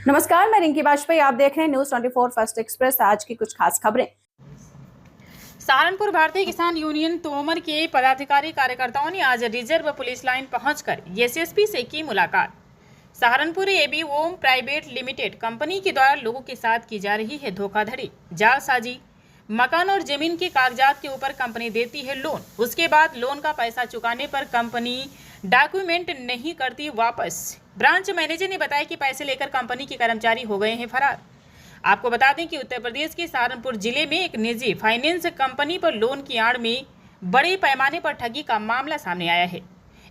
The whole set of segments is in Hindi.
नमस्कार, मैं रिंकी वाजपेयी। आप देख रहे हैं न्यूज 24 फर्स्ट एक्सप्रेस। आज की कुछ खास खबरें। सहारनपुर भारतीय किसान यूनियन तोमर के पदाधिकारी कार्यकर्ताओं ने आज रिजर्व पुलिस लाइन पहुंचकर एसएसपी से की मुलाकात। सहारनपुर एबी ओम प्राइवेट लिमिटेड कंपनी के द्वारा लोगों के साथ की जा रही है धोखाधड़ी, जालसाजी। मकान और जमीन के कागजात के ऊपर कंपनी देती है लोन, उसके बाद लोन का पैसा चुकाने पर कंपनी डॉक्यूमेंट नहीं करती वापस। ब्रांच मैनेजर ने बताया कि पैसे लेकर कंपनी के कर्मचारी हो गए हैं फरार। आपको बता दें कि उत्तर प्रदेश के सहारनपुर जिले में एक निजी फाइनेंस कंपनी पर लोन की आड़ में बड़े पैमाने पर ठगी का मामला सामने आया है।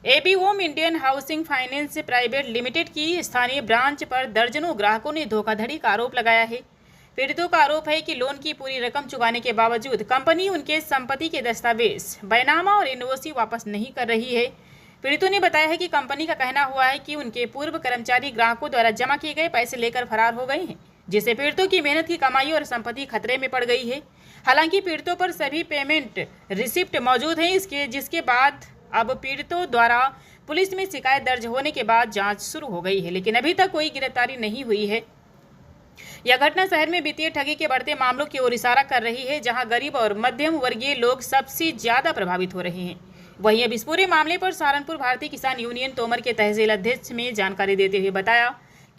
AB Om Indian housing finance private limited की स्थानीय ब्रांच पर दर्जनों ग्राहकों ने धोखाधड़ी का आरोप लगाया है। पीड़ितों का आरोप है कि लोन की पूरी रकम चुकाने के बावजूद कंपनी उनके संपत्ति के दस्तावेज, बैनामा और इनवॉइस वापस नहीं कर रही है। पीड़ितों ने बताया है कि कंपनी का कहना हुआ है कि उनके पूर्व कर्मचारी ग्राहकों द्वारा जमा किए गए पैसे लेकर फरार हो गए हैं, जिससे पीड़ितों की मेहनत की कमाई और संपत्ति खतरे में पड़ गई है। हालांकि पीड़ितों पर सभी पेमेंट रिसिप्ट मौजूद हैं, जिसके बाद अब पीड़ितों द्वारा पुलिस में शिकायत दर्ज होने के बाद जांच शुरू हो गई है, लेकिन अभी तक कोई गिरफ्तारी नहीं हुई है। यह घटना शहर में वित्तीय ठगी के बढ़ते मामलों की ओर इशारा कर रही है, जहां गरीब और मध्यम वर्गीय लोग सबसे ज्यादा प्रभावित हो रहे हैं। वहीं अब इस पूरे मामले पर सहारनपुर भारतीय किसान यूनियन तोमर के तहसील अध्यक्ष ने जानकारी देते हुए बताया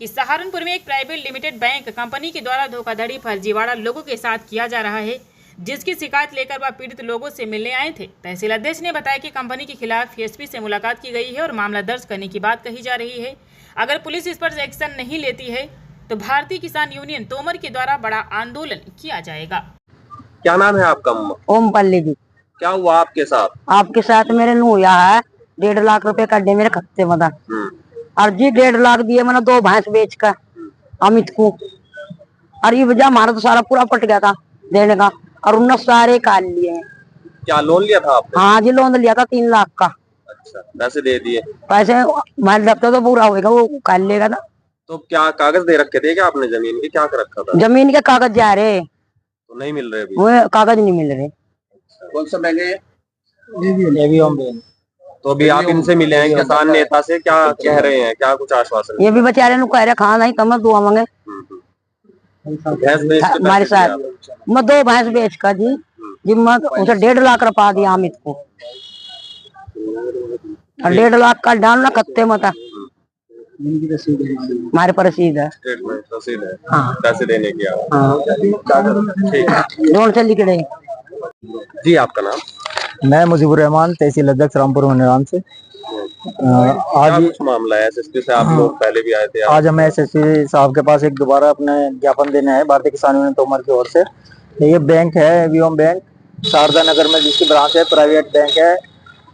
कि सहारनपुर में एक प्राइवेट लिमिटेड बैंक कंपनी के द्वारा धोखाधड़ी, फर्जीवाड़ा लोगों के साथ किया जा रहा है, जिसकी शिकायत लेकर वह पीड़ित लोगों से मिलने आए थे। तहसील अध्यक्ष ने बताया कि कंपनी के खिलाफ एसपी से मुलाकात की गई है और मामला दर्ज करने की बात कही जा रही है। अगर पुलिस इस पर एक्शन नहीं लेती है तो भारतीय किसान यूनियन तोमर के द्वारा बड़ा आंदोलन किया जाएगा। क्या नाम है आपका? ओम पल्ली जी। क्या हुआ आपके साथ? आपके साथ मेरे हुआ है 1.5 लाख रुपए कड्डे मेरे खत्ते में था। और जी 1.5 लाख दिए मैंने 2 भैंस बेच कर अमित को। और ये वजह हमारा तो सारा पूरा पट गया था देने का, और उन्होंने सारे काट लिए हैं। क्या लोन लिया था आपने? हाँ जी, लोन लिया था 3 लाख का। अच्छा, पैसे दे दिए? पैसे मैं लगता तो पूरा होगा, वो काट लेगा था। तो क्या कागज दे रखे थे क्या आपने जमीन के? क्या कर रखा था? जमीन के कागज जा रहे तो नहीं मिल रहे अभी? वो कागज नहीं मिल रहे। कौन सा बैंक है? एबी ओम बैंक। तो अभी आप इनसे मिले हैं किसान नेता से, क्या कह रहे हैं? क्या कुछ आश्वासन? ये भी बेचारे कह रहे खाना नहीं कम दुआ मांगे। भैंस बेच के हमारे साथ मैं 2 भैंस बेच कर जी मैं उसे 1.5 लाख रुपया दिया अमित को। और 1.5 लाख का डालना खत्ते में था। हमारे पर रसीद है, रसीद है। हाँ। पैसे देने की। हाँ। ठीक है, लोन से लिख रहे। जी आपका नाम? मैं मुजीबुर रहमान, तहसील अध्यक्ष रामपुर नाम से। आज कुछ मामला है एसएसपी से, आप लोग पहले भी आए थे? आज हमें एसएसपी साहब के पास एक दोबारा अपने ज्ञापन देना है भारतीय किसान यूनियन तोमर की ओर से। ये बैंक है एबी ओम बैंक, शारदा नगर में जिसकी ब्रांच है, प्राइवेट बैंक है।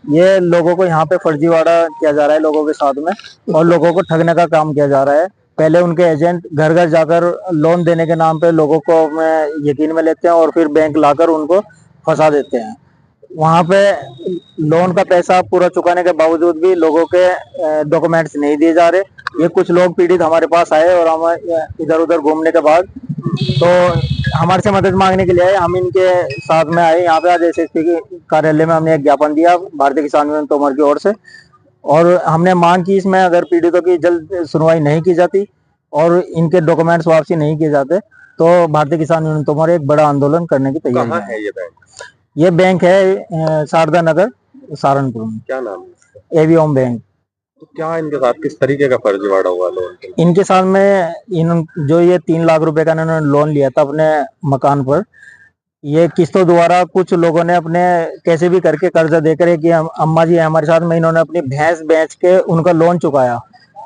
ये लोगों को यहाँ पे फर्जीवाड़ा किया जा रहा है लोगों के साथ में, और लोगों को ठगने का काम किया जा रहा है। पहले उनके एजेंट घर घर जाकर लोन देने के नाम पे लोगों को यकीन में लेते हैं और फिर बैंक लाकर उनको फंसा देते हैं। वहाँ पे लोन का पैसा पूरा चुकाने के बावजूद भी लोगों के डॉक्यूमेंट्स नहीं दिए जा रहे। ये कुछ लोग पीड़ित हमारे पास आए और हम इधर उधर घूमने के बाद तो हमारे से मदद मांगने के लिए आए। हम इनके साथ में आए यहाँ पे। आज एसएसपी के कार्यालय में हमने एक ज्ञापन दिया भारतीय किसान यूनियन तोमर की ओर से, और हमने मांग की इसमें अगर पीड़ितों की जल्द सुनवाई नहीं की जाती और इनके डॉक्यूमेंट्स वापसी नहीं किए जाते तो भारतीय किसान यूनियन तोमर एक बड़ा आंदोलन करने की तैयारी है। ये बैंक? ये बैंक है शारदा नगर सहारनपुर में। क्या नाम है? एबी ओम बैंक। तो क्या इनके साथ किस तरीके का फर्जीवाड़ा हुआ लोन? इनके साथ में जो ये 3 लाख रुपए का इन्होंने लोन लिया था अपने मकान पर, ये किस्तों द्वारा कुछ लोगों ने अपने कैसे भी करके कर्जा देकर कि अम्मा जी हमारे साथ में, इन्होंने अपनी भैंस बेच के उनका लोन चुकाया।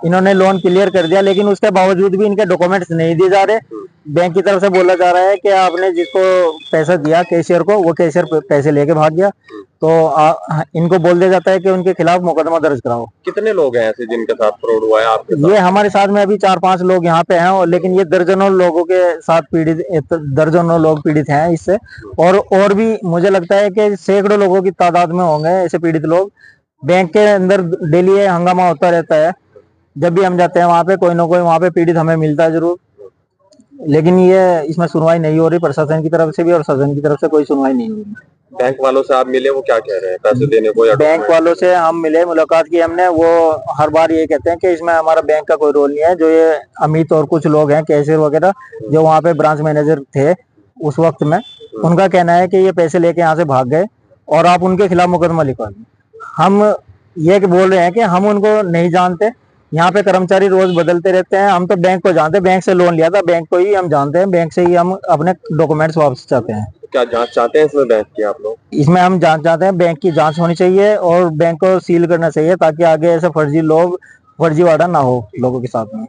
इन्होंने लोन क्लियर कर दिया, लेकिन उसके बावजूद भी इनके डॉक्यूमेंट्स नहीं दिए जा रहे। बैंक की तरफ से बोला जा रहा है कि आपने जिसको पैसा दिया कैशियर को, वो कैशियर पैसे लेके भाग गया। तो इनको बोल दिया जाता है कि उनके खिलाफ मुकदमा दर्ज कराओ। कितने लोग हैं ऐसे जिनके साथ फ्रॉड हुआ है आपके साथ? ये हमारे साथ में अभी 4-5 लोग यहाँ पे हैं, लेकिन ये दर्जनों लोगों के साथ दर्जनों लोग पीड़ित हैं इससे। और भी मुझे लगता है कि सैकड़ों लोगों की तादाद में होंगे ऐसे पीड़ित लोग। बैंक के अंदर डेली हंगामा होता रहता है, जब भी हम जाते हैं वहाँ पे कोई ना कोई वहाँ पे पीड़ित हमें मिलता है जरूर, लेकिन ये इसमें सुनवाई नहीं हो रही प्रशासन की तरफ से भी, और शासन की तरफ से कोई सुनवाई नहीं हो रही। बैंक वालों से आप मिले, वो क्या कह रहे हैं पैसे देने को या बैंक वालों से हम मिले, मुलाकात की हमने, वो हर बार ये कहते हैं कि इसमें हमारा बैंक का कोई रोल नहीं है। जो ये अमित और कुछ लोग हैं कैशियर वगैरह जो वहाँ पे ब्रांच मैनेजर थे उस वक्त में, उनका कहना है कि ये पैसे लेके यहाँ से भाग गए और आप उनके खिलाफ मुकदमा लिखवा दें। हम ये बोल रहे हैं कि हम उनको नहीं जानते, यहाँ पे कर्मचारी रोज बदलते रहते हैं, हम तो बैंक को जानते हैं, बैंक से लोन लिया था, बैंक को ही हम जानते हैं, बैंक से ही हम अपने डॉक्यूमेंट्स वापस चाहते हैं। क्या जांच चाहते हैं इसमें बैंक की आप लोग? इसमें हम जांच चाहते हैं, बैंक की जांच होनी चाहिए और बैंक को सील करना चाहिए ताकि आगे ऐसे फर्जीवाड़ा ना हो लोगों के साथ में।